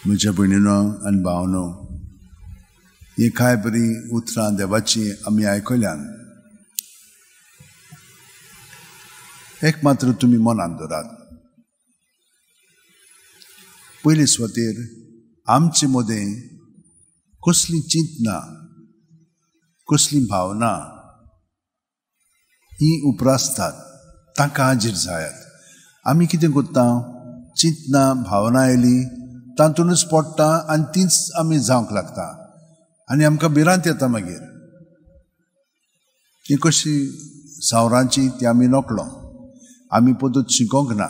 म्हज्या भयणीनो आनी भावनो, ही कांय बरी उतरां देवाची आमी आयकल्यान. एक मात्र तुमी मनांत दवरात. पयले सुवातेर आमचे मदें कसली चिंतना, कसली भावना ही उप्रासतात ताका हाजीर जायात. आमी कितें करता, चिंतना भावना येयली तातूंतच पडटा आनी तीच आमी जावंक लागता आनी आमकां भिरांत येता. मागीर ती कशी सावरांची ती आमी नकलो, आमी पद्दत शिकोंक ना.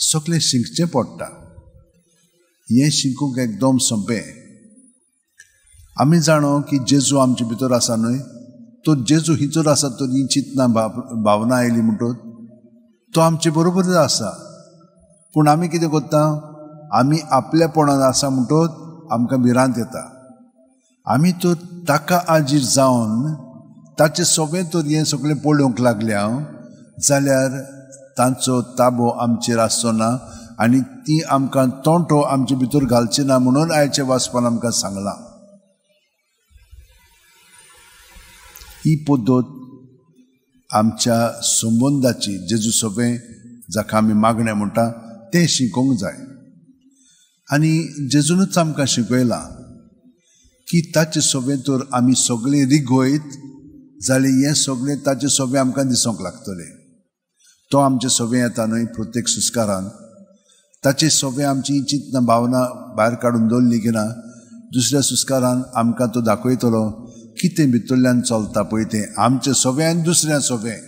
सगळें शिकचें पडटा. हें शिकूंक एकदम सोंपें. आमी जाणो की जेजू आमचे भितर आसा न्हय, तो जेजू हितूर आसा तर ही चिंतना भावना आयली म्हणटच तो आमचे बरोबर आसा. पूण आमी कितें करता, आमी आपलेपणान आसा म्हणटच आमकां भिरांत येता. आमी तर ताका हाजीर जावन ताचें सोबें तर हें सगळें पळोवंक लागल्या जाल्यार तांचो ताबो आमचेर आसचो ना आनी ती आमकां तोंटो आमचे भितर घालची ना म्हणून आयच्या वाचपान आमकां सांगलां. ही पद्दत आमच्या संबंदाची जेजू सोबें जाका आमी मागणें म्हणटा तें शिकोवंक जाय. आनी जेजूनच आमकां शिकयलां की ताचे सोबें तर आमी सगळीं रिगोयत जाल्यार हें सगळें ताचे सोबें आमकां दिसोंक लागतलें. तो आमचे सोबें येता न्हय प्रत्येक सुस्कारान. ताचे सोबें आमची चिंतना भावना भायर काडून दवरली की ना, दुसऱ्या सुस्कारान आमकां तो दाखयतलो कितें भितरल्यान चलता पळय तें आमचें सोबें आनी दुसऱ्या सोबें.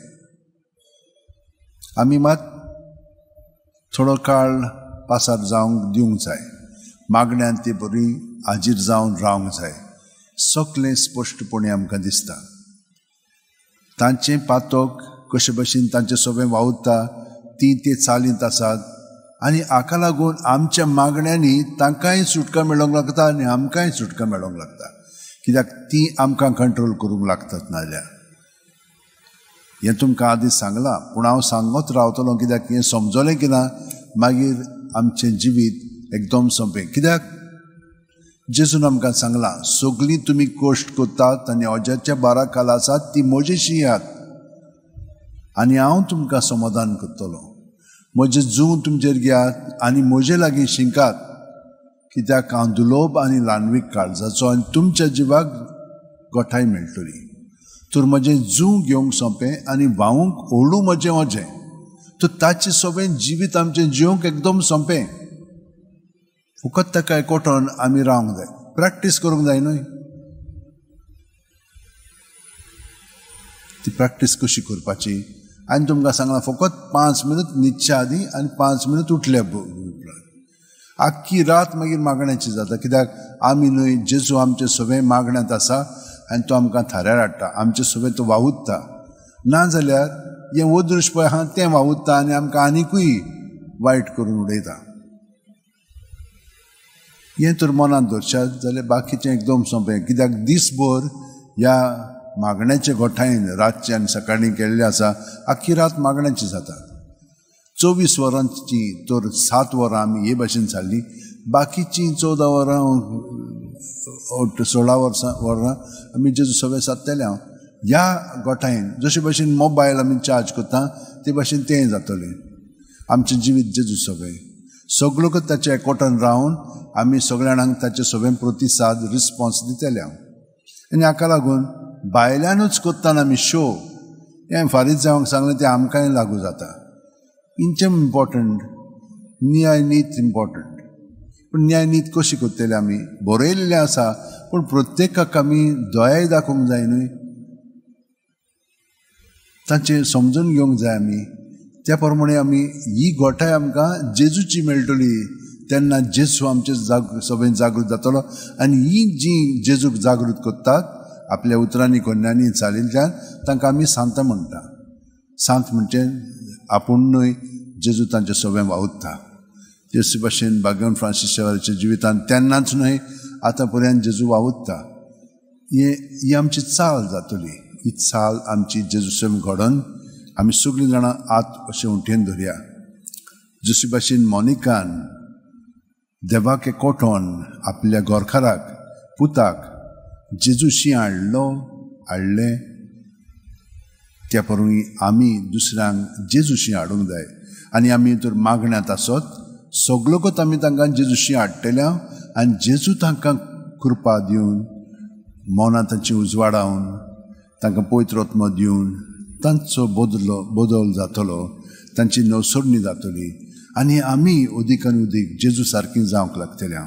आमी मात थोडो काळ पासार जावंक दिवंक जाय. मागण्यांत ती बरी हाजीर जावन रावंक जाय. सगळें स्पश्टपणी आमकां दिसता. तांचें पातोक कशे भशेन तांचे सोबें वावुरता ती ते चालींत आसात आनी हाका लागून आमच्या मागण्यांनी तांकांय सुटका मेळोंक लागता आनी आमकांय सुटका मेळोंक लागता. कित्याक ती आमकां कंट्रोल करूंक लागतात. नाल्यार हें तुमकां आदींच सांगलां, पूण हांव सांगत रावतलों कित्याक हें समजलें की ना मागीर आमचें जिवीत एकदम सोंपें. कित्याक जेजून आमकां सांगलां सगळीं तुमी कश्ट करतात आनी ओज्याच्या बारा खाला आसात ती म्हजेशी यात आनी हांव तुमकां समाधान करतलो. म्हजें जूं तुमचेर घेयात आनी म्हजे लागीं शिंकात, कित्याक हांव दुलोब आनी ल्हानवीक काळजाचो आनी तुमच्या जिवाक गोठाय मेळटली. तर म्हजें जूं घेवंक सोंपें आनी व्हांवूंक हळू म्हजें ओजें. तर ताचे सोबें जिवीत आमचें जिवंक एकदम सोंपें. फकत ताका एकवटोन आमी रावंक जाय. प्रॅक्टीस करूंक जाय न्हय. ती प्रॅक्टीस कशी करपाची हांवें तुमकां सांगलां. फकत 5 मिनट न्हिदच्या आदीं आनी 5 मिनट उठल्या उपरांत. आख्खी रात मागीर मागण्याची जाता. कित्याक आमी न्हय जेजू आमचे सोबें मागण्यांत आसा आनी तो आमकां थाऱ्यार हाडटा. आमचे सोबें तो वावुरता. नाजाल्यार हें वदृश पळय आहा तें वावुरता आनी आमकां आनिकूय वायट करून उडयता. हें तर मनांत धरशात जाल्यार बाकीचें एकदम सोंपें. कित्याक दिसभर ह्या मागण्याचे गोठायन रातचे आनी सकाळीं केल्लें आसा. आख्खी रात मागण्याची जाता. 24 वरांची तर 7 वरां आमी हे भाशेन जाल्ली. बाकीचीं 14 वरां 16 वरां आमी जेजू सोबें सादतले. हांव ह्या गोठायन जशे भशेन मोबायल आमी चार्ज करता ते भशेन तें जातलें. आमचें जिवीत जेजू सोबें सगळोच ताचे एकवटान रावन आमी सगळ्या जाणांक ताचे सोबें प्रतिसाद रिस्पॉन्स दितले. हांव आनी हाका लागून भायल्यानूच कोत्ताना आमी शो हें फारीक जावंक सांगलें तें आमकांय लागू जाता. इंचें इम्पॉर्टंट न्याय नीत इम्पॉर्टंट. पूण न्याय नीत कशी करतले आमी? बरयल्लें आसा पूण प्रत्येकाक आमी दयाय दाखोवंक जाय न्हय. तांचें समजून घेवंक जाय आमी. त्या प्रमाणे आमी ही गोठाय आमकां जेजूची मेळटली. तेन्ना जेजू आमचे सोबें जागृत जातलो आनी ही जी जेजूक जागृत करतात आपल्या उतरांनी कोन्यांनी चालिल्ल्यान तांकां आमी सांत म्हणटा. सांत म्हणजे आपूण न्हय जेजू तांचे सोबें वावुरता. तेच भशेन भगवान फ्रांसीस शेवाराच्या जिवितांत तेन्नाच न्हय आतां पर्यंत जेजू वावुरता. ही आमची चाल जातली. ही चाल आमची जेजू सोबें घडोवन आमी सगळीं जाणां आत अशें उठेन धरया. जशे भशेन मोनिकान देवाक एकवटोन आपल्या गोरकाराक पुताक जेजूशी हाडले त्या परूय आमी दुसऱ्यांक जेजूशी हाडूंक जाय आनी आमी तर मागण्यांत आसत सगळोकूच आमी तांकां जेजूशी हाडटल्या आनी जेजू तांकां कृपा दिवन मौनां तांची उजवाडावन तांकां पवित्र आत्मा दिवन तांचो बदल जातलो तांची नवसोडणी जातली आनी आमी उदीक आनी उदीक जेजू सारकीं जावंक लागतल्या.